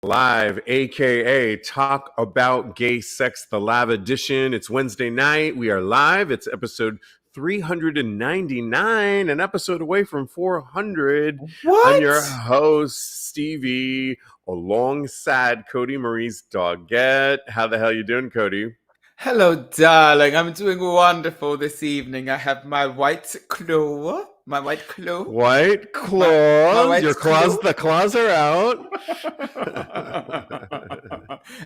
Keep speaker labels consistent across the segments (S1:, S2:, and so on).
S1: Live, aka Talk About Gay Sex, the live edition. It's Wednesday night. We are live. It's episode 399, an episode away from 400.
S2: What?
S1: I'm your host, Stevie, alongside Kodi Maurice Doggette. How the hell you doing, Kodi?
S2: Hello, darling. I'm doing wonderful this evening. I have my white claw.
S1: White claws.
S2: white
S1: Your claws,
S2: claw.
S1: the claws are out.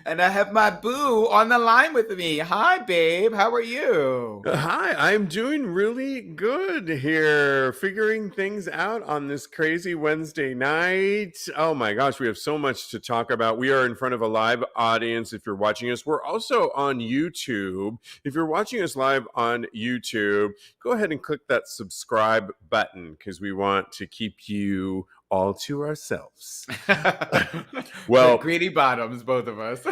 S2: And I have my boo on the line with me. Hi, babe. How are you?
S1: Hi, I'm doing really good here, figuring things out on this crazy Wednesday night. Oh my gosh, we have so much to talk about. We are in front of a live audience if you're watching us. We're also on YouTube. If you're watching us live on YouTube, go ahead and click that subscribe button because we want to keep you all to ourselves.
S2: Well, greedy bottoms, both of us.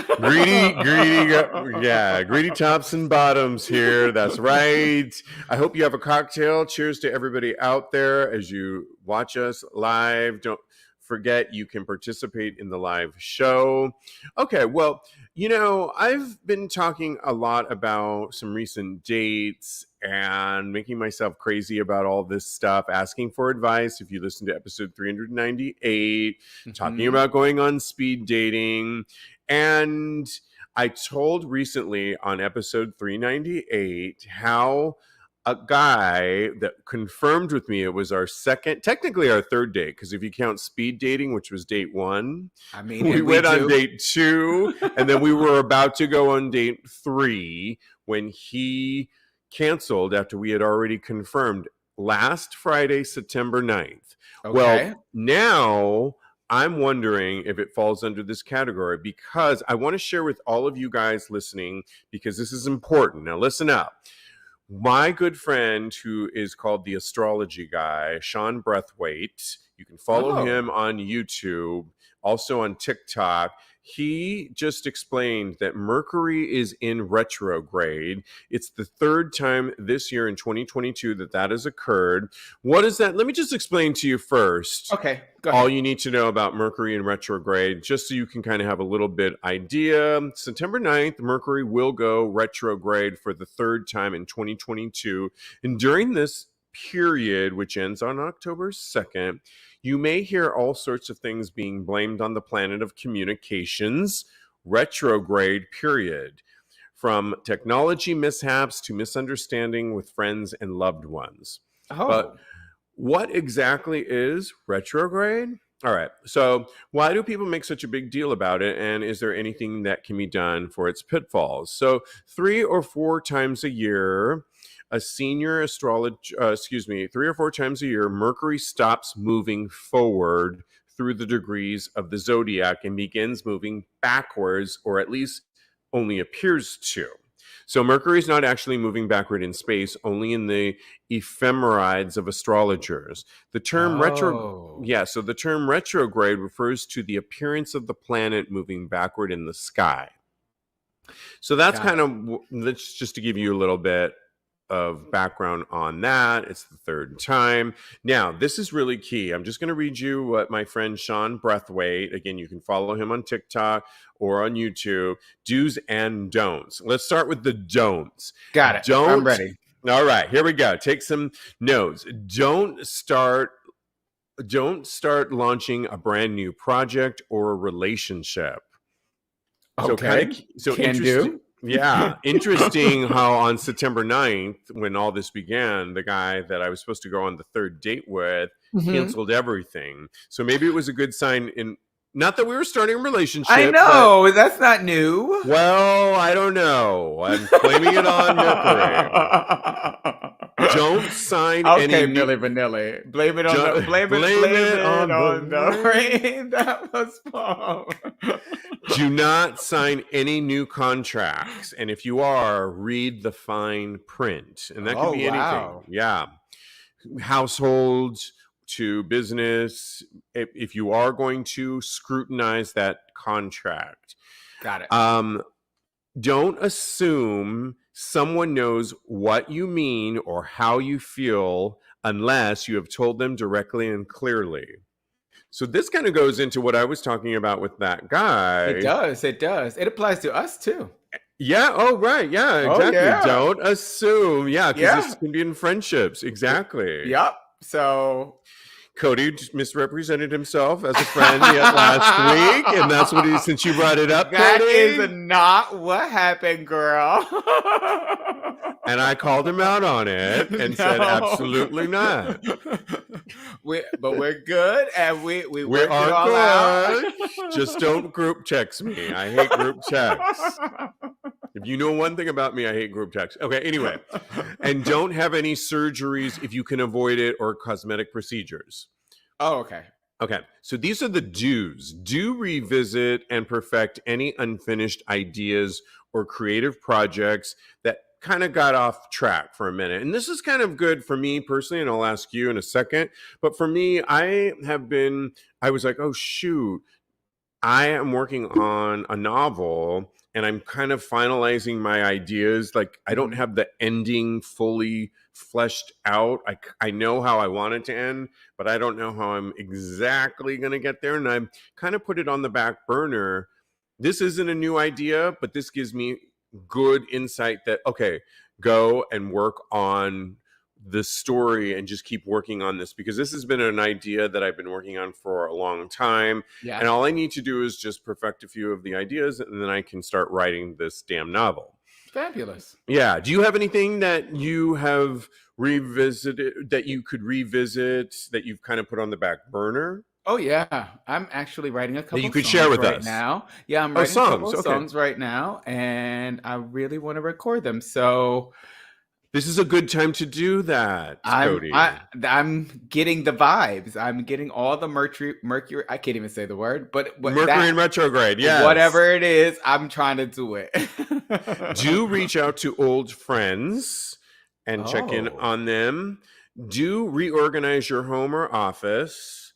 S1: greedy tops and bottoms here. That's right. I hope you have a cocktail. Cheers to everybody out there as you watch us live. Don't forget you can participate in the live show. Okay, well, I've been talking a lot about some recent dates and making myself crazy about all this stuff, asking for advice. If you listen to episode 398, talking about going on speed dating. And I told recently on episode 398 how a guy that confirmed with me, it was our technically our third date, because if you count speed dating, which was date one, we went on date two, and then we were about to go on date three when he canceled after we had already confirmed last Friday, September 9th. Okay. Well, now I'm wondering if it falls under this category because I want to share with all of you guys listening because this is important. Now listen up. My good friend who is called the astrology guy, Sean Breathwaite, you can follow him on YouTube, also on TikTok. He just explained that Mercury is in retrograde. It's the third time this year in 2022 that has occurred. What is that? Let me just explain to you first.
S2: Okay, go ahead.
S1: All you need to know about Mercury in retrograde, just so you can kind of have a little bit idea. September 9th, Mercury will go retrograde for the third time in 2022. And during this period, which ends on October 2nd, you may hear all sorts of things being blamed on the planet of communications, retrograde period, from technology mishaps to misunderstanding with friends and loved ones. But what exactly is retrograde? All right, so why do people make such a big deal about it? And is there anything that can be done for its pitfalls? So 3 or 4 times a year, three or four times a year, Mercury stops moving forward through the degrees of the zodiac and begins moving backwards, or at least only appears to. So Mercury is not actually moving backward in space, only in the ephemerides of astrologers. The term the term retrograde refers to the appearance of the planet moving backward in the sky. So that's that's just to give you a little bit of background on that. It's the third time. Now, this is really key. I'm just going to read you what my friend Sean Breathwaite, again, you can follow him on TikTok or on YouTube, do's and don'ts. Let's start with the don'ts.
S2: Got it. I'm ready.
S1: All right, here we go. Take some notes. Don't start launching a brand new project or a relationship.
S2: Okay.
S1: So can do. Yeah, interesting how on September 9th, when all this began, the guy that I was supposed to go on the third date with canceled everything. So maybe it was a good sign not that we were starting a relationship.
S2: I know, that's not new.
S1: Well, I don't know. I'm blaming it on Mercury. Don't sign any...
S2: Okay, Milli Vanilli. Blame it on the rain that was fall.
S1: Do not sign any new contracts. And if you are, read the fine print. And that could be anything. Yeah. Households to business, if you are going to scrutinize that contract.
S2: Got it.
S1: Don't assume someone knows what you mean or how you feel unless you have told them directly and clearly. So this kind of goes into what I was talking about with that guy.
S2: It does. It does. It applies to us too.
S1: Yeah. Oh, right. Yeah,
S2: Oh,
S1: exactly.
S2: yeah.
S1: Don't assume. Yeah, because
S2: Yeah.
S1: this can be in friendships. Exactly.
S2: Yep. So
S1: Kodi just misrepresented himself as a friend yet last week, and that's what he. Since you brought it up,
S2: that
S1: Kodi,
S2: is not what happened, girl.
S1: and I called him out on it and said, absolutely not.
S2: But we're good, and we
S1: We
S2: worked
S1: are
S2: it all
S1: good.
S2: out.
S1: Just don't group text me. I hate group texts. If you know one thing about me, I hate group texts. Okay, anyway. And don't have any surgeries if you can avoid it, or cosmetic procedures.
S2: Oh, okay.
S1: Okay, so these are the do's. Do revisit and perfect any unfinished ideas or creative projects that kind of got off track for a minute. And this is kind of good for me personally, and I'll ask you in a second. But for me, I was like, oh, shoot, I am working on a novel and I'm kind of finalizing my ideas. Like, I don't have the ending fully fleshed out. I know how I want it to end, but I don't know how I'm exactly going to get there. And I'm kind of put it on the back burner. This isn't a new idea, but this gives me good insight that, okay, go and work on the story and just keep working on this, because this has been an idea that I've been working on for a long time.
S2: Yeah.
S1: And all I need to do is just perfect a few of the ideas, and then I can start writing this damn novel.
S2: Fabulous.
S1: Yeah. Do you have anything that you have revisited, that you could revisit, that you've kind of put on the back burner?
S2: Oh yeah, I'm actually writing a couple
S1: That you could
S2: songs
S1: share with
S2: right
S1: us
S2: now. Yeah, I'm writing a couple
S1: songs.
S2: of
S1: Okay.
S2: songs right now, and I really want to record them. So
S1: this is a good time to do that, Kodi.
S2: I'm getting the vibes. I'm getting all the Mercury. I can't even say the word, but
S1: Mercury in retrograde. Yeah,
S2: whatever it is, I'm trying to do it.
S1: Do reach out to old friends and check in on them. Do reorganize your home or office,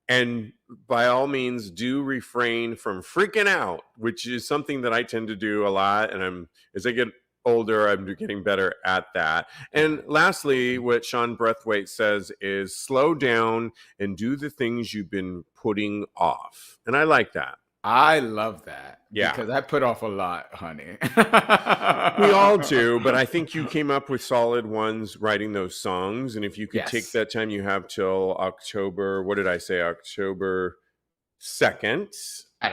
S1: and by all means, do refrain from freaking out, which is something that I tend to do a lot. And as I get older, I'm getting better at that. And lastly, what Sean Breathwaite says is slow down and do the things you've been putting off. And I like that.
S2: I love that.
S1: Yeah.
S2: Because I put off a lot, honey.
S1: We all do, but I think you came up with solid ones writing those songs. And if you could take that time you have till October, what did I say? October 2nd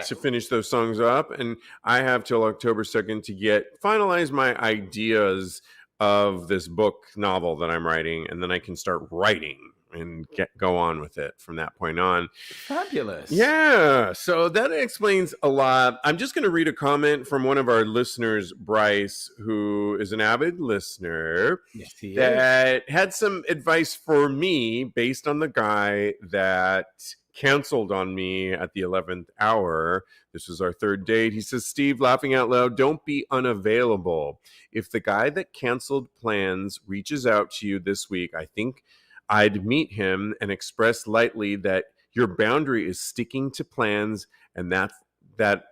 S1: to finish those songs up. And I have till October 2nd to finalize my ideas of this book novel that I'm writing. And then I can start writing and go on with it from that point on.
S2: Fabulous.
S1: Yeah. So that explains a lot. I'm just going to read a comment from one of our listeners, Bryce, who is an avid listener.
S2: Yes, he
S1: that had some advice for me based on the guy that canceled on me at the 11th hour. This was our third date. He says, Steve, laughing out loud, don't be unavailable. If the guy that canceled plans reaches out to you this week, I think I'd meet him and express lightly that your boundary is sticking to plans, and that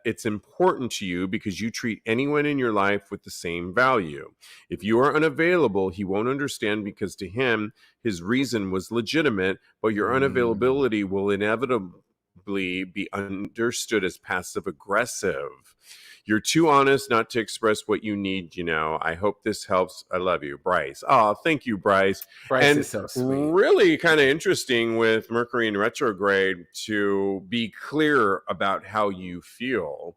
S1: it's important to you because you treat anyone in your life with the same value. If you are unavailable, he won't understand because to him, his reason was legitimate, but your unavailability will inevitably be understood as passive aggressive. You're too honest not to express what you need, I hope this helps. I love you, Bryce. Oh, thank you, Bryce.
S2: Bryce is so sweet.
S1: Really kind of interesting with Mercury in retrograde to be clear about how you feel.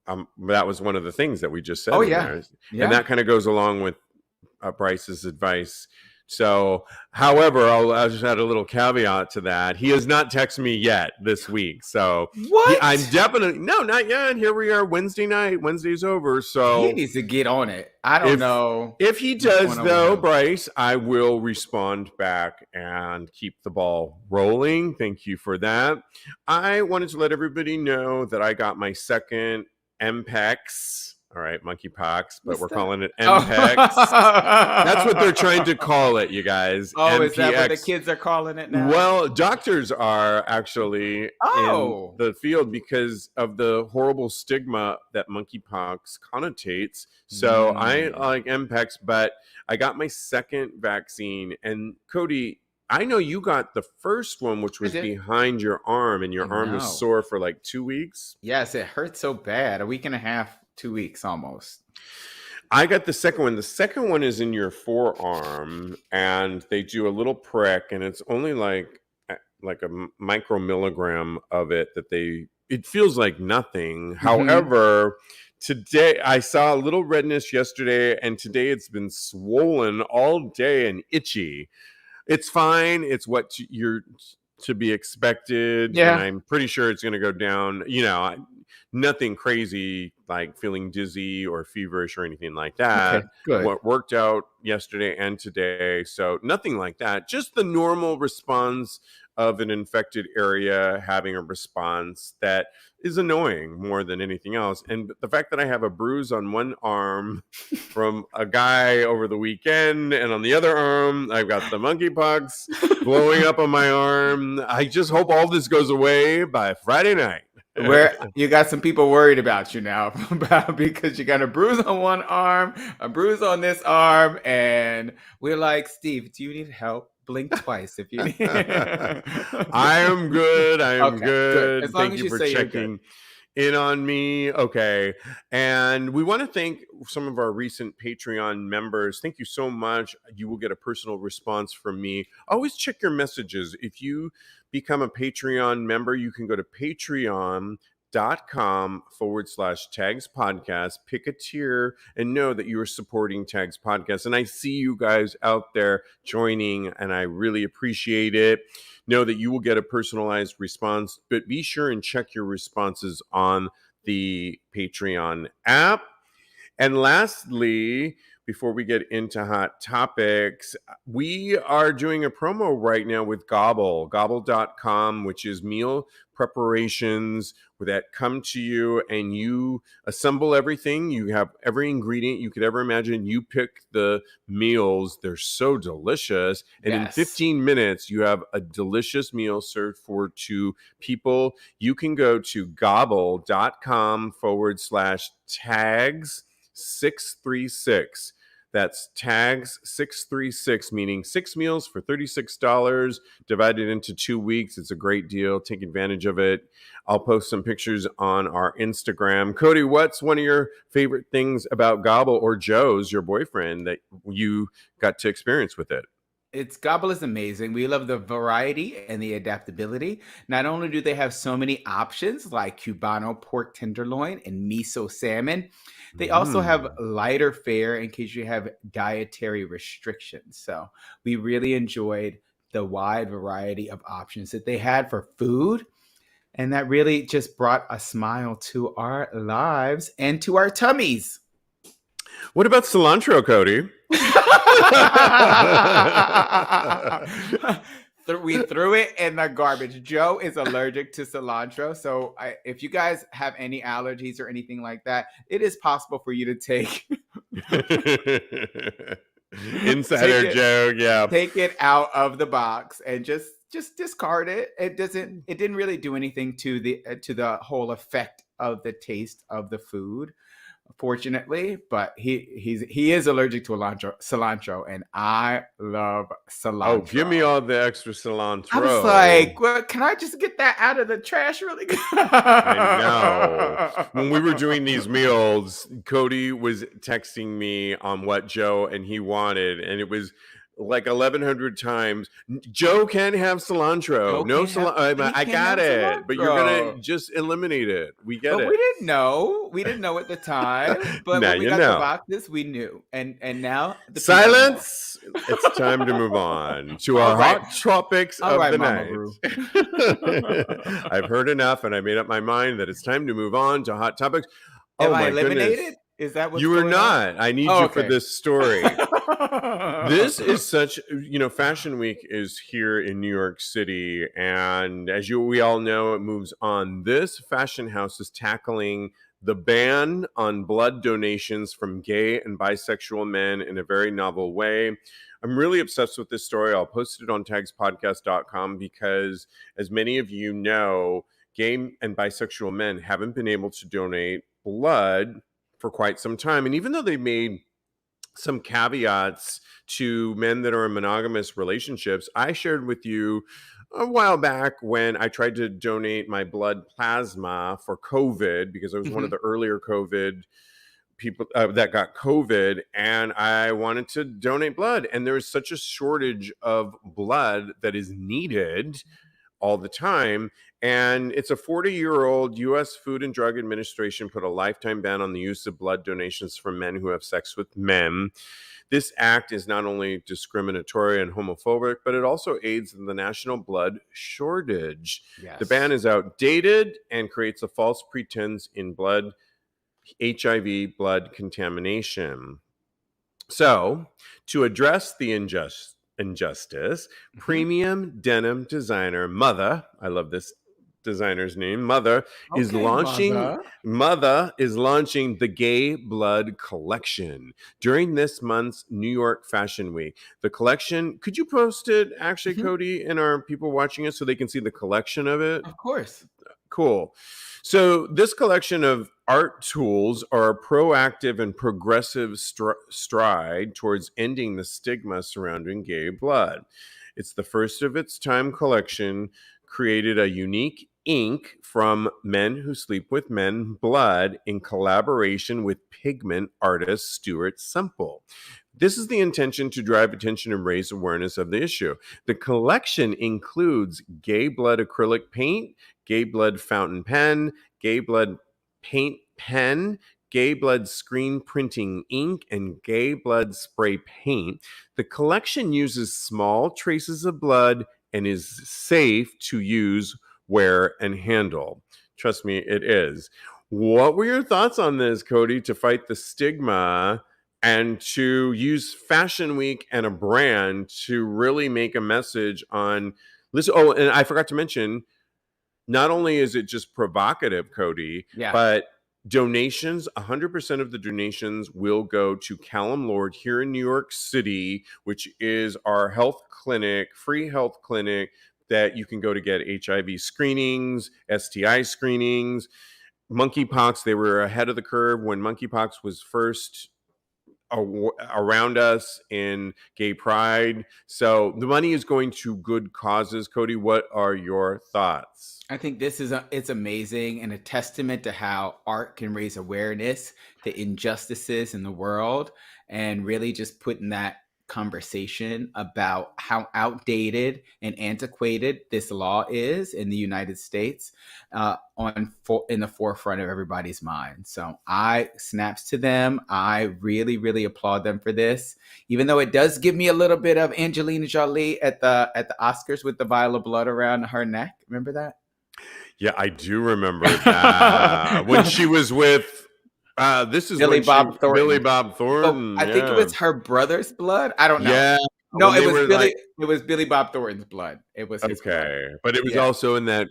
S1: That was one of the things that we just said.
S2: Oh, yeah.
S1: And that kind of goes along with Bryce's advice. So, however, I'll just add a little caveat to that. He has not texted me yet this week. So,
S2: what?
S1: I'm definitely, no, not yet. Here we are, Wednesday night. Wednesday's over. So,
S2: he needs to get on it. I don't know.
S1: If he does, though, Bryce, I will respond back and keep the ball rolling. Thank you for that. I wanted to let everybody know that I got my second MPEX. All right, monkeypox, but we're calling it MPEX. That's what they're trying to call it, you guys.
S2: Oh,
S1: MPX.
S2: Is that what the kids are calling it now?
S1: Well, doctors are actually in the field because of the horrible stigma that monkeypox connotates. So I like MPEX, but I got my second vaccine. And Kodi, I know you got the first one, which
S2: I
S1: was
S2: did.
S1: behind your arm, and
S2: I
S1: your arm was
S2: know.
S1: sore for like 2 weeks.
S2: Yes, it hurt so bad. A week and a half, 2 weeks almost.
S1: I got the second one. The second one is in your forearm, and they do a little prick, and it's only like a micromilligram of it that they. It feels like nothing.
S2: Mm-hmm.
S1: However, today I saw a little redness yesterday, and today it's been swollen all day and itchy. It's fine. It's what you're to be expected, and
S2: Yeah.
S1: I'm pretty sure it's going to go down. Nothing crazy like feeling dizzy or feverish or anything like that.
S2: Okay, good.
S1: What worked out yesterday and today, so nothing like that. Just the normal response of an infected area having a response that is annoying more than anything else. And the fact that I have a bruise on one arm from a guy over the weekend, and on the other arm I've got the monkeypox blowing up on my arm. I just hope all this goes away by Friday night.
S2: Where you got some people worried about you now because you got a bruise on one arm, a bruise on this arm, and we're like, Steve, do you need help? Blink twice if you need.
S1: I am good. I am
S2: Okay, good.
S1: good.
S2: As long
S1: Thank
S2: as
S1: you
S2: you
S1: for
S2: say you're good.
S1: checking in on me. Okay. And we want to thank some of our recent Patreon members. Thank you so much. You will get a personal response from me. Always check your messages. If you become a Patreon member, you can go to patreon.com/TAGSPodcast, pick a tier, and know that you are supporting Tags Podcast. And I see you guys out there joining, and I really appreciate it. Know that you will get a personalized response, but be sure and check your responses on the Patreon app. And lastly, before we get into hot topics, we are doing a promo right now with gobble.com, which is meal preparations that come to you and you assemble everything. You have every ingredient you could ever imagine. You pick the meals. They're so delicious. And in
S2: Yes.
S1: 15 minutes, you have a delicious meal served for two people. You can go to gobble.com/tags636. That's tags 636, meaning 6 meals for $36 divided into 2 weeks. It's a great deal. Take advantage of it. I'll post some pictures on our Instagram. Kodi, what's one of your favorite things about Gobble, or Joe's, your boyfriend, that you got to experience with it?
S2: Gobble is amazing. We love the variety and the adaptability. Not only do they have so many options like Cubano pork tenderloin and miso salmon, they also have lighter fare in case you have dietary restrictions. So we really enjoyed the wide variety of options that they had for food. And that really just brought a smile to our lives and to our tummies.
S1: What about cilantro, Kodi?
S2: We threw it in the garbage. Joe is allergic to cilantro. So if you guys have any allergies or anything like that, it is possible for you to take
S1: Insider joke. Yeah.
S2: Take it out of the box and just discard it. It didn't really do anything to the whole effect of the taste of the food, fortunately, but he is allergic to cilantro, and I love cilantro.
S1: Oh, give me all the extra cilantro.
S2: I was like, well, can I just get that out of the trash really quick?
S1: I know. When we were doing these meals, Kodi was texting me on what Joe and he wanted, and it was like 1,100 times. Joe can't have cilantro. No cilantro. I got it, but you're gonna just eliminate it. We get it.
S2: We didn't know. We didn't know at the time. But when we got the boxes, we knew. And now
S1: silence. It's time to move on to our hot topics of the night. I've heard enough, and I made up my mind that it's time to move on to hot topics.
S2: Am I eliminated? Goodness. Is that what
S1: you are not? I need you for this story. This is such, Fashion Week is here in New York City, and as we all know, it moves on. This fashion house is tackling the ban on blood donations from gay and bisexual men in a very novel way. I'm really obsessed with this story. I'll post it on TAGSPodcast.com because, as many of you know, gay and bisexual men haven't been able to donate blood for quite some time. And even though they made some caveats to men that are in monogamous relationships. I shared with you a while back when I tried to donate my blood plasma for COVID because I was one of
S2: Mhm.
S1: the earlier COVID people that got COVID, and I wanted to donate blood. And there is such a shortage of blood that is needed all the time. And it's a 40-year-old US Food and Drug Administration put a lifetime ban on the use of blood donations from men who have sex with men. This act is not only discriminatory and homophobic, but it also aids in the national blood shortage. The ban
S2: Yes.
S1: is outdated and creates a false pretense in blood HIV blood contamination. So, to address the injustice,
S2: Mhm.
S1: premium denim designer Mother, I love this designer's name, Mother, is
S2: Okay,
S1: launching
S2: mother.
S1: the Gay Blood collection during this month's New York Fashion Week. The collection, could you post it actually,
S2: Mhm.
S1: Kodi, and our people watching it so they can see the collection of it?
S2: Of course.
S1: Cool. So, this collection of art tools are a proactive and progressive stride towards ending the stigma surrounding gay blood. It's the first of its time collection, created a unique ink from Men Who Sleep with Men blood in collaboration with pigment artist Stuart Semple. This is the intention to drive attention and raise awareness of the issue. The collection includes gay blood acrylic paint, gay blood fountain pen, gay blood paint pen, gay blood screen printing ink, and gay blood spray paint. The collection uses small traces of blood and is safe to use, wear, and handle. Trust me, it is. What were your thoughts on this, Kodi, to fight the stigma and to use Fashion Week and a brand to really make a message on listen? Oh, and I forgot to mention, not only is it just provocative, Kodi,
S2: Yeah.
S1: but donations, 100% of the donations will go to Callum Lord here in New York City, which is our health clinic, free health clinic that you can go to get HIV screenings, STI screenings, monkeypox. They were ahead of the curve when monkeypox was first around us in gay pride. So the money is going to good causes. Kodi, what are your thoughts?
S2: I think it's amazing and a testament to how art can raise awareness to injustices in the world and really just putting that conversation about how outdated and antiquated this law is in the United States in the forefront of everybody's mind. So I snaps to them. I really, really applaud them for this, even though it does give me a little bit of Angelina Jolie at the Oscars with the vial of blood around her neck. Remember that?
S1: Yeah, I do remember that when she was with. This is
S2: Billy
S1: when she
S2: Bob
S1: Billy
S2: Thornton.
S1: Bob
S2: But
S1: Thornton.
S2: I think it
S1: Yeah,
S2: was her brother's blood. I don't know.
S1: yeah.
S2: No,
S1: When
S2: it
S1: they
S2: was
S1: were
S2: Billy.
S1: like,
S2: It was Billy Bob Thornton's blood. It was his blood.
S1: okay, but it was
S2: Yeah,
S1: also in that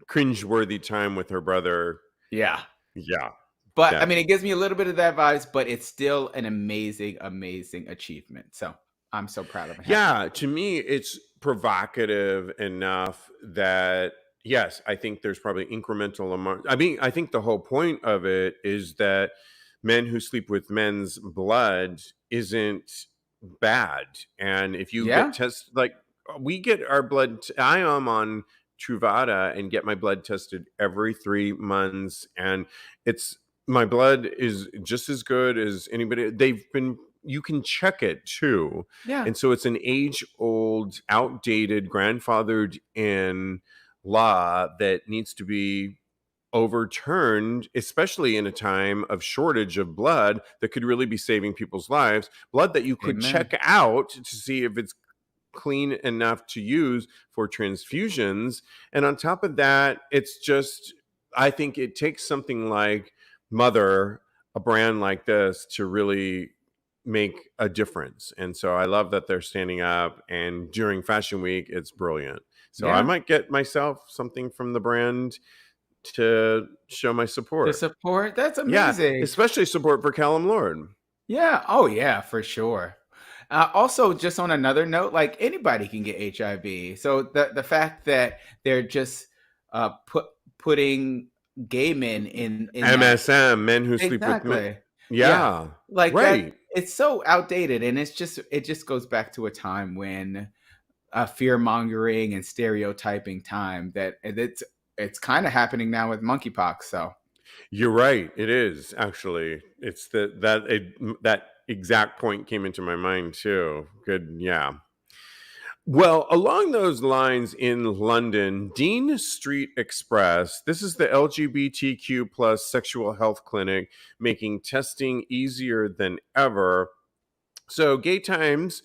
S1: cringeworthy time with her brother.
S2: yeah.
S1: Yeah,
S2: But I
S1: that.
S2: mean, it gives me a little bit of that vibes, but it's still an amazing, amazing achievement. So I'm so proud of and happy.
S1: Yeah, to me, it's provocative enough that yes, I think there's probably incremental amount. I mean, I think the whole point of it is that men who sleep with men's blood isn't bad, and if you get
S2: Yeah,
S1: tested, like we get our blood. I am on Truvada and get my blood tested every 3 months, and it's my blood is just as good as anybody. They've been. You can check it too,
S2: yeah.
S1: and so it's an age old, outdated, grandfathered in law that needs to be overturned, especially in a time of shortage of blood that could really be saving people's lives. Blood that you could
S2: Amen.
S1: check out to see if it's clean enough to use for transfusions. And on top of that, it's just, I think it takes something like Mother, a brand like this, to really make a difference. And so I love that they're standing up. And during Fashion Week, it's brilliant. So I
S2: Yeah.
S1: might get myself something from the brand to show my
S2: To
S1: support.
S2: support. That's
S1: Yeah,
S2: amazing.
S1: especially support for Callum Lord.
S2: Yeah. Oh, yeah, for sure. Also, just on another note, like anybody can get HIV. So the fact that they're just putting gay men in that
S1: MSM, men who sleep with men.
S2: exactly.
S1: Yeah.
S2: Like that,
S1: Right.
S2: it's so outdated, and it just goes back to a time when fear mongering and stereotyping time that it's kind of happening now with monkeypox. So
S1: You're right. It is actually. It's that exact point came into my mind too. Good. Yeah. Well, along those lines in London, Dean Street Express, this is the LGBTQ plus sexual health clinic making testing easier than ever. So, Gay Times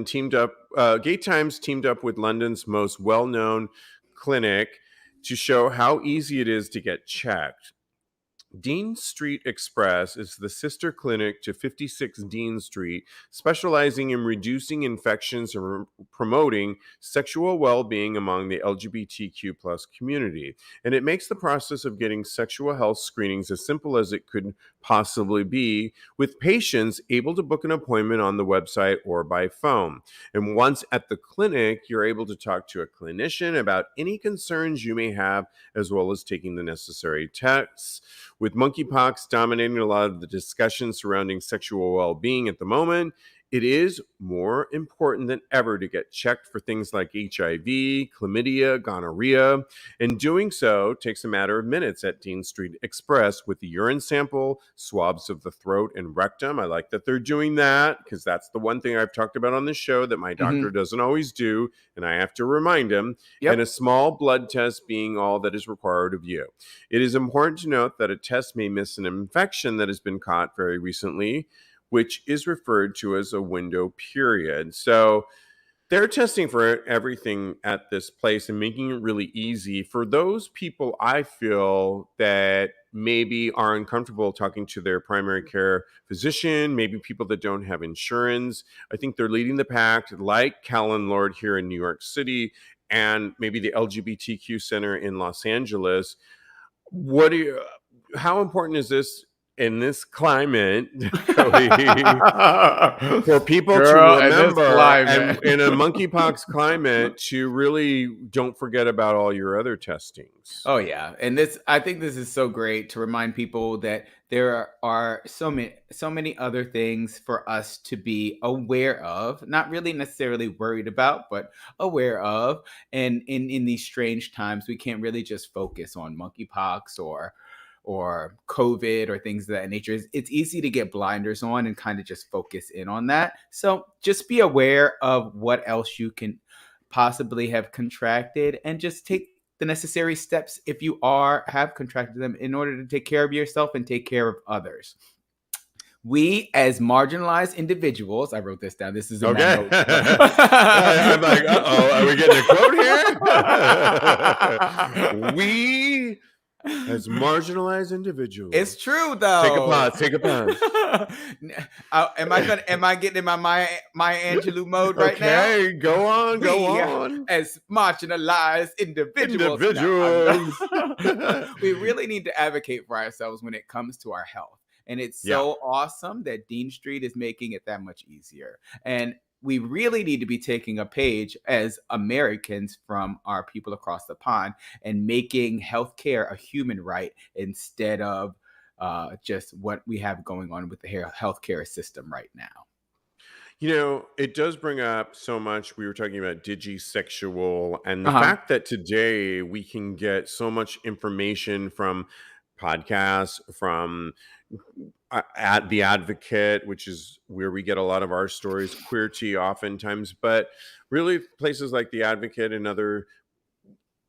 S1: teamed up with London's most well-known clinic to show how easy it is to get checked. Dean Street Express is the sister clinic to 56 Dean Street, specializing in reducing infections and promoting sexual well-being among the LGBTQ plus community. And it makes the process of getting sexual health screenings as simple as it could possibly be, with patients able to book an appointment on the website or by phone. And once at the clinic, you're able to talk to a clinician about any concerns you may have, as well as taking the necessary tests. With monkeypox dominating a lot of the discussion surrounding sexual well being at the moment, it is more important than ever to get checked for things like HIV, chlamydia, gonorrhea, and doing so takes a matter of minutes at Dean Street Express with the urine sample, swabs of the throat and rectum. I like that they're doing that because that's the one thing I've talked about on this show that my doctor
S2: mhm.
S1: doesn't always do, and I have to remind him, and a
S2: Yep.
S1: small blood test being all that is required of you. It is important to note that a test may miss an infection that has been caught very recently, which is referred to as a window period. So they're testing for everything at this place and making it really easy for those people, I feel, that maybe are uncomfortable talking to their primary care physician, maybe people that don't have insurance. I think they're leading the pack, like Callan Lord here in New York City and maybe the LGBTQ Center in Los Angeles. What do you How important is this in this climate, Cody, for people to
S2: Girl, in this
S1: remember, and
S2: climate.
S1: in a monkeypox climate, to really don't forget about all your other testings?
S2: Oh yeah, and this I think this is so great to remind people that there are so many other things for us to be aware of, not really necessarily worried about, but aware of. And in these strange times, we can't really just focus on monkeypox or COVID or things of that nature. It's easy to get blinders on and kind of just focus in on that. So just be aware of what else you can possibly have contracted and just take the necessary steps if you have contracted them in order to take care of yourself and take care of others. We as marginalized individuals, I wrote this down. This is in my
S1: Okay.
S2: notes.
S1: I'm like, uh-oh, are we getting a quote here? We, as marginalized individuals.
S2: It's true
S1: Take a
S2: though.
S1: pause. Take a pause.
S2: Am I getting in my Maya Angelou mode right now?
S1: Okay, go on, go
S2: We
S1: on.
S2: as marginalized individuals.
S1: Individuals.
S2: We really need to advocate for ourselves when it comes to our health. And it's
S1: Yeah.
S2: so awesome that Dean Street is making it that much easier. And we really need to be taking a page as Americans from our people across the pond and making healthcare a human right instead of just what we have going on with the healthcare system right now.
S1: You know, it does bring up so much. We were talking about digisexual, and the
S2: Uh-huh.
S1: fact that today we can get so much information from podcasts, from at the Advocate, which is where we get a lot of our stories, Queer Tea oftentimes, but really places like the Advocate and other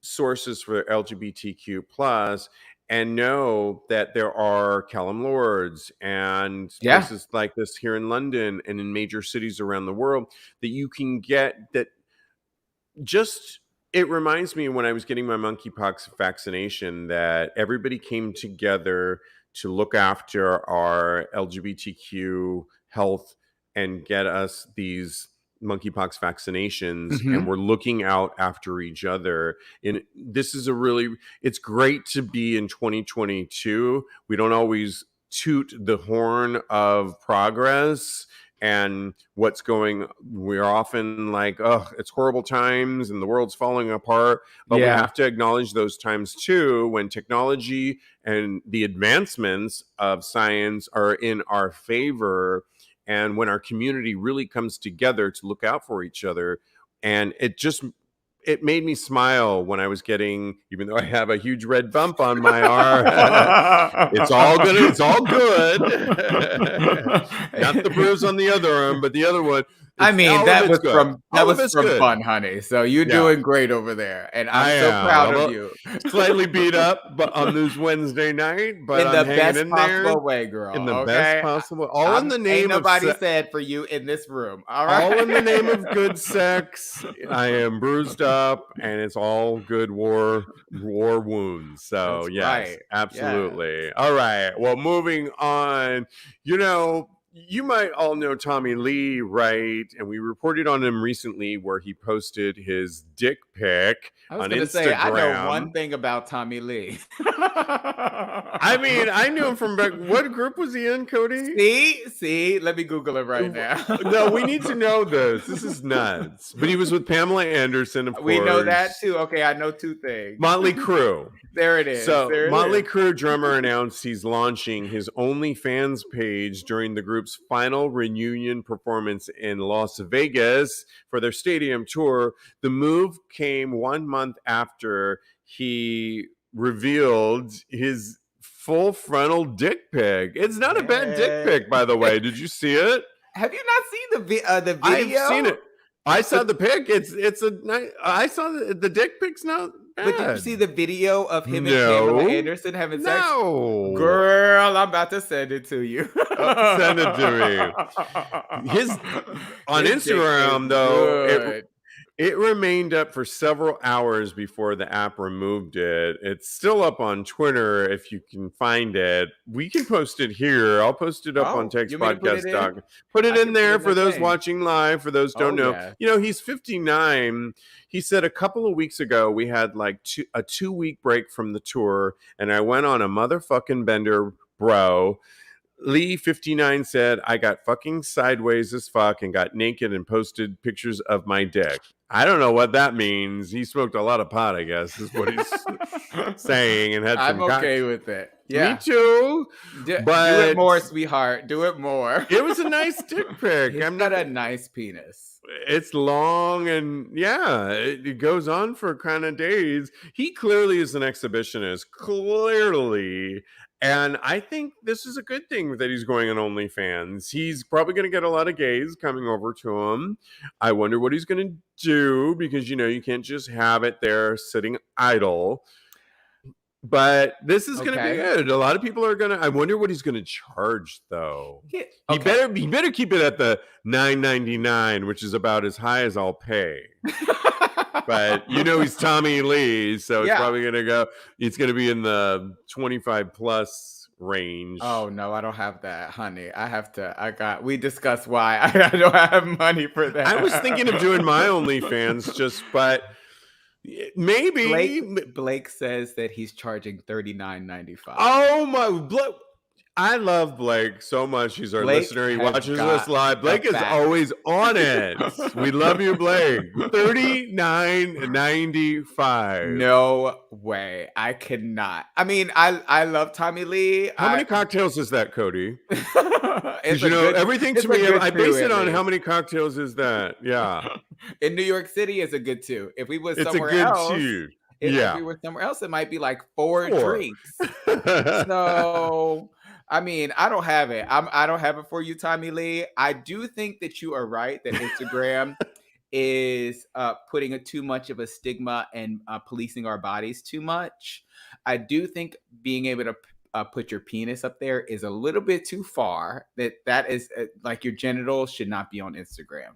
S1: sources for LGBTQ plus, and know that there are Callum Lords and
S2: Yeah.
S1: places like this here in London and in major cities around the world that you can get that just it reminds me when I was getting my monkeypox vaccination that everybody came together to look after our LGBTQ health and get us these monkeypox vaccinations, and
S2: Hmm.
S1: we're looking out after each other. And this is it's great to be in 2022. We don't always toot the horn of progress and what's going. We're often like, oh, it's horrible times and the world's falling apart, but we have to acknowledge those times too, when technology and the advancements of science are in our favor, and when our community really comes together to look out for each other. And it made me smile when I was getting, even though I have a huge red bump on my arm, it's all good. Not the bruise on the other arm, but the other one.
S2: I mean, that was from fun, honey. So you're doing great over there, and I'm so proud of you.
S1: Slightly beat up, but on this Wednesday night, but
S2: in
S1: I'm
S2: the best
S1: hanging
S2: possible
S1: there.
S2: way, girl.
S1: In the best possible, all in the name
S2: ain't
S1: of
S2: nobody said for you in this room. All right,
S1: all in the name of good sex. I am bruised up, and it's all good war wounds. So
S2: That's
S1: yes,
S2: right.
S1: absolutely. Yeah. All right. Well, moving on. You might all know Tommy Lee, right? And we reported on him recently where he posted his dick pic on Instagram.
S2: Say, I know one thing about Tommy Lee.
S1: I mean, I knew him from back. What group was he in, Kodi?
S2: See, let me Google it right now.
S1: No, we need to know this. This is nuts. But he was with Pamela Anderson, of course.
S2: We know that too. Okay, I know two things.
S1: Motley Crue.
S2: There it is.
S1: So Motley Crue drummer announced he's launching his OnlyFans page during the group's final reunion performance in Las Vegas for their stadium tour. The move came 1 month after he revealed his full frontal dick pic. It's not a bad dick pic, by the way. Did you see it?
S2: Have you not seen the video?
S1: I've seen it. I saw the pic. I saw the dick pic's not bad.
S2: But did you see the video of him and Pamela Anderson having sex?
S1: No.
S2: Girl, I'm about to send it to you.
S1: Send it to me. His Instagram, though, it remained up for several hours before the app removed it. It's still up on Twitter if you can find it. We can post it here. I'll post it up on TAGSPodcast. Put it in there for those watching live, for those who don't know. Yeah. He's 59. He said a couple of weeks ago we had like a 2-week break from the tour, and I went on a motherfucking bender, bro. Lee, 59, said, I got fucking sideways as fuck and got naked and posted pictures of my dick. I don't know what that means. He smoked a lot of pot, I guess, is what he's saying. And
S2: I'm okay with it. Yeah.
S1: Me too.
S2: But do it more, sweetheart. Do it more.
S1: It was a nice dick pic.
S2: He's got a nice penis.
S1: It's long and it goes on for kind of days. He clearly is an exhibitionist. Clearly. And I think this is a good thing that he's going on OnlyFans. He's probably going to get a lot of gays coming over to him. I wonder what he's going to do because, you can't just have it there sitting idle. But this is going to be good. A lot of people are going to. I wonder what he's going to charge, though. Yeah. Okay. He better keep it at the $9.99, which is about as high as I'll pay. But he's Tommy Lee, so it's probably going to go. It's going to be in the 25 plus range.
S2: Oh no, I don't have that, honey. We discussed why I don't have money for that.
S1: I was thinking of doing my OnlyFans, but maybe
S2: Blake says that he's charging $39.95.
S1: Oh my! I love Blake so much. He's our listener. He watches us live. Blake is always on it. We love you, Blake. $39.95.
S2: No way. I cannot. I mean, I love Tommy Lee.
S1: How many cocktails is that, Kodi? Everything to me, I base it on how many cocktails is that. Yeah.
S2: In New York City, it's a good 2. If we was somewhere else. If we were somewhere else, it might be like 4 drinks. So, I mean, I don't have it. I don't have it for you, Tommy Lee. I do think that you are right that Instagram is putting too much of a stigma and policing our bodies too much. I do think being able to put your penis up there is a little bit too far. That is like your genitals should not be on Instagram.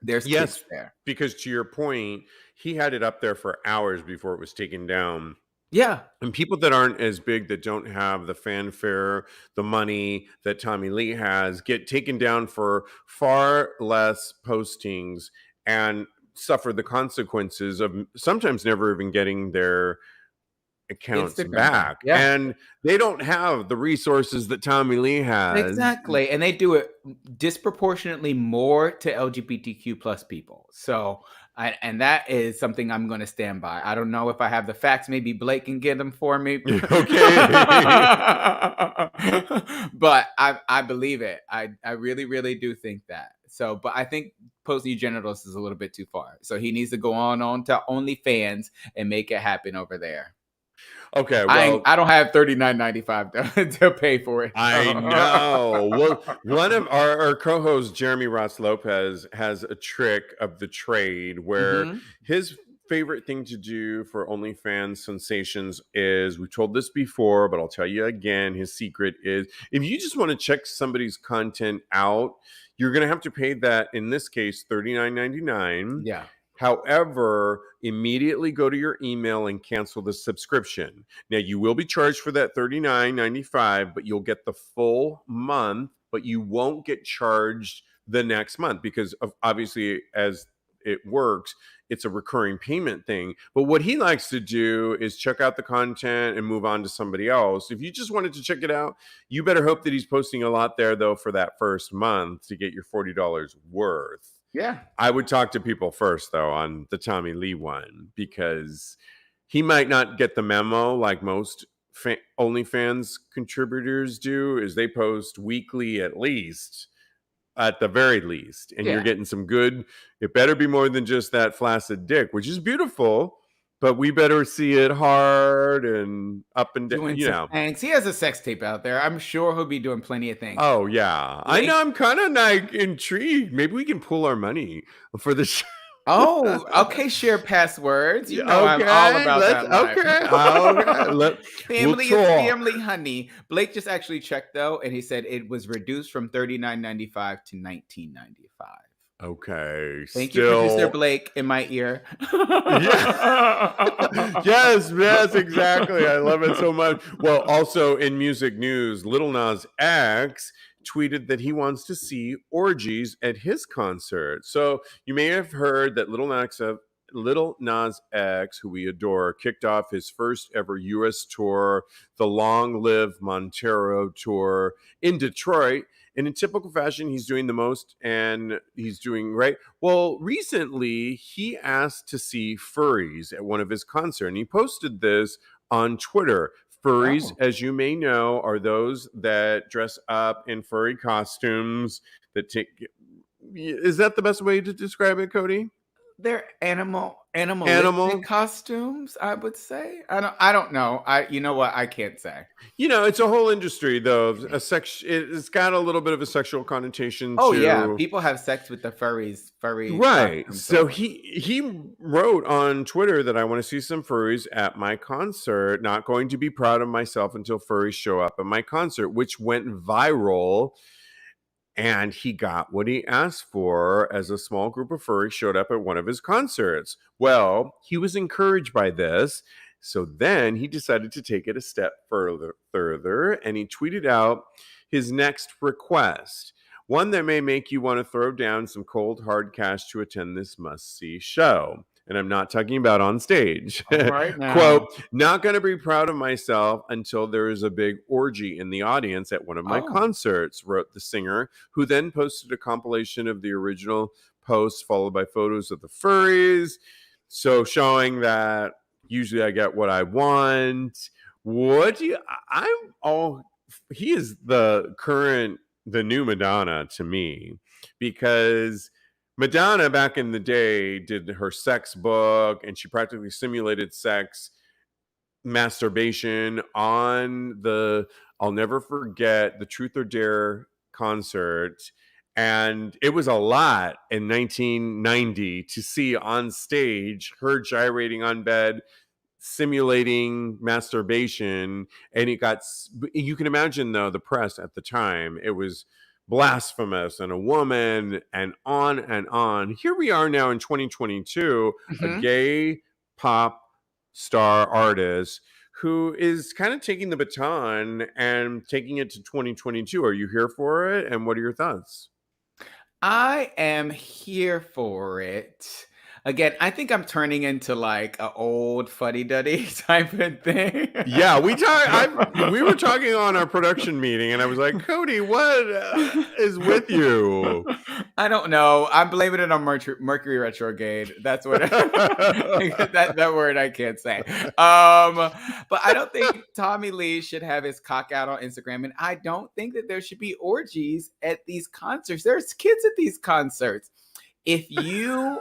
S2: There's kids there.
S1: Because to your point, he had it up there for hours before it was taken down.
S2: Yeah.
S1: And people that aren't as big, that don't have the fanfare, the money that Tommy Lee has, get taken down for far less postings and suffer the consequences of sometimes never even getting their accounts
S2: Instagram account.
S1: back.
S2: Yeah.
S1: And they don't have the resources that Tommy Lee has.
S2: Exactly, and they do it disproportionately more to LGBTQ plus people. So, and that is something I'm going to stand by. I don't know if I have the facts. Maybe Blake can get them for me.
S1: Okay.
S2: But I believe it. I really, really do think that. So, but I think posting your genitals is a little bit too far. So he needs to go on to OnlyFans and make it happen over there.
S1: Okay, well,
S2: I don't have $39.95 to pay for it.
S1: I know. Well, one of our co-hosts, Jeremy Ross Lopez, has a trick of the trade where
S2: Mhm.
S1: his favorite thing to do for OnlyFans sensations is, we told this before, but I'll tell you again, his secret is, if you just want to check somebody's content out, you're going to have to pay that, in this case, $39.99.
S2: Yeah.
S1: However, immediately go to your email and cancel the subscription. Now, you will be charged for that $39.95, but you'll get the full month, but you won't get charged the next month because of, obviously, as it works, it's a recurring payment thing. But what he likes to do is check out the content and move on to somebody else. If you just wanted to check it out, you better hope that he's posting a lot there, though, for that first month to get your $40 worth.
S2: Yeah.
S1: I would talk to people first, though, on the Tommy Lee one, because he might not get the memo like most OnlyFans contributors do, is they post weekly at least, at the very least. And you're
S2: Yeah.
S1: getting some good, it better be more than just that flaccid dick, which is beautiful, but we better see it hard and up and down,
S2: Doing
S1: you
S2: some
S1: know.
S2: things. He has a sex tape out there. I'm sure he'll be doing plenty of things.
S1: Oh, yeah. I know. I'm kind of like intrigued. Maybe we can pool our money for the show.
S2: Oh, okay. Share passwords. You know I'm
S1: Okay,
S2: all about that life.
S1: okay.
S2: Family
S1: We'll
S2: is
S1: talk.
S2: family, honey. Blake just actually checked though, and he said it was reduced from $39.95 to $19.95.
S1: Okay.
S2: Thank you, producer Blake, in my ear.
S1: Yeah. yes, exactly. I love it so much. Well, also in music news, Lil Nas X tweeted that he wants to see orgies at his concert. So you may have heard that Lil Nas X, who we adore, kicked off his first ever U.S. tour, the Long Live Montero tour in Detroit. And in typical fashion, he's doing the most and he's doing right. Well, recently, he asked to see furries at one of his concerts, and he posted this on Twitter. Furries, as you may know, are those that dress up in furry costumes that take. Is that the best way to describe it, Kodi?
S2: They're animalistic costumes, I would say. I don't know. You know what? I can't say.
S1: You know, it's a whole industry though. It's got a little bit of a sexual connotation.
S2: Oh yeah, people have sex with the furries.
S1: Right. So he wrote on Twitter that I want to see some furries at my concert. Not going to be proud of myself until furries show up at my concert, which went viral. And he got what he asked for as a small group of furries showed up at one of his concerts. Well, he was encouraged by this. So then he decided to take it a step further, and he tweeted out his next request. One that may make you want to throw down some cold, hard cash to attend this must-see show. And I'm not talking about on stage.
S2: Right now.
S1: Quote, not going to be proud of myself until there is a big orgy in the audience at one of my concerts, wrote the singer, who then posted a compilation of the original post followed by photos of the furries. So showing that usually I get what I want. He is the new Madonna to me, because Madonna back in the day did her sex book and she practically simulated sex masturbation on I'll never forget the Truth or Dare concert. And it was a lot in 1990 to see on stage her gyrating on bed, simulating masturbation. And you can imagine though, the press at the time, it was blasphemous and a woman and on and on. Here we are now in 2022, a gay pop star artist who is kind of taking the baton and taking it to 2022. Are you here for it? And what are your thoughts?
S2: I am here for it. Again, I think I'm turning into like an old fuddy-duddy type of thing.
S1: Yeah, we were talking on our production meeting, and I was like, Kodi, what is with you?
S2: I don't know. I'm blaming it on Mercury retrograde. That's what that word I can't say. But I don't think Tommy Lee should have his cock out on Instagram, and I don't think that there should be orgies at these concerts. There's kids at these concerts. If you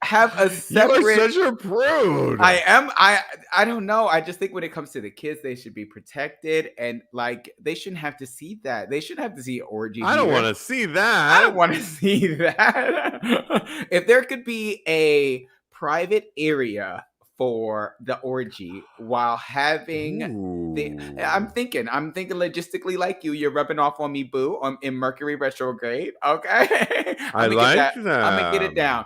S2: have a separate,
S1: you are such a prude.
S2: I am. I don't know. I just think when it comes to the kids, they should be protected, and like they shouldn't have to see that. They shouldn't have to see orgy.
S1: I don't want to see that.
S2: I don't want to see that. If there could be a private area for the orgy while having I'm thinking logistically like you. You're rubbing off on me, boo. In Mercury retrograde. Okay.
S1: I like that.
S2: I'm gonna get it down.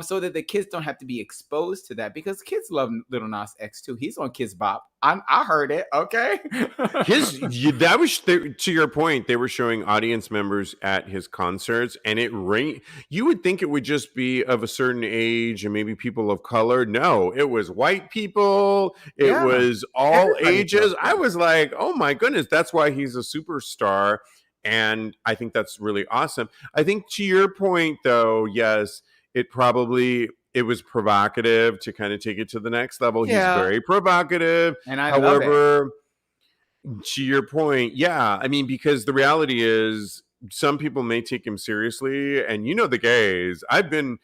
S2: So that the kids don't have to be exposed to that, because kids love Lil Nas X too. He's on Kids Bop. I heard it. Okay.
S1: That was to your point. They were showing audience members at his concerts, and you would think it would just be of a certain age and maybe people of color. No, it was white people. It was all ages. I was like, oh my goodness, that's why he's a superstar. And I think that's really awesome. I think to your point, though, yes, it was provocative to kind of take it to the next level.
S2: Yeah.
S1: He's very provocative.
S2: And I
S1: However, to your point, yeah, I mean, because the reality is some people may take him seriously, and you know the gays. I've seen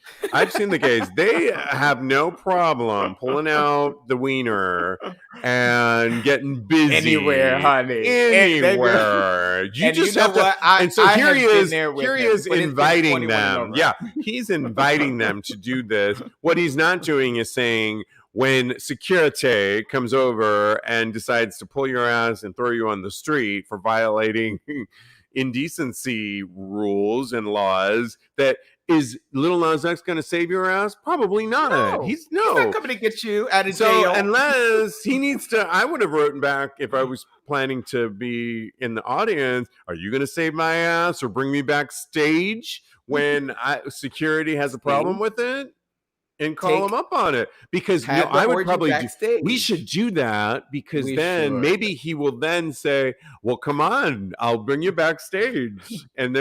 S1: the gays. They have no problem pulling out the wiener and getting busy
S2: anywhere, honey.
S1: Anywhere. You just have to. And so here he is inviting them. Yeah, he's inviting them to do this. What he's not doing is saying, when security comes over and decides to pull your ass and throw you on the street for violating indecency rules and laws, that is Lil Nas X going to save your ass? Probably not.
S2: No. He's not coming to get you out of jail.
S1: Unless he needs to, I would have written back if I was planning to be in the audience. Are you going to save my ass or bring me backstage when security has a problem with it? And call him up on it, because I would probably we should do that, because maybe he will then say, well, come on, I'll bring you backstage, and then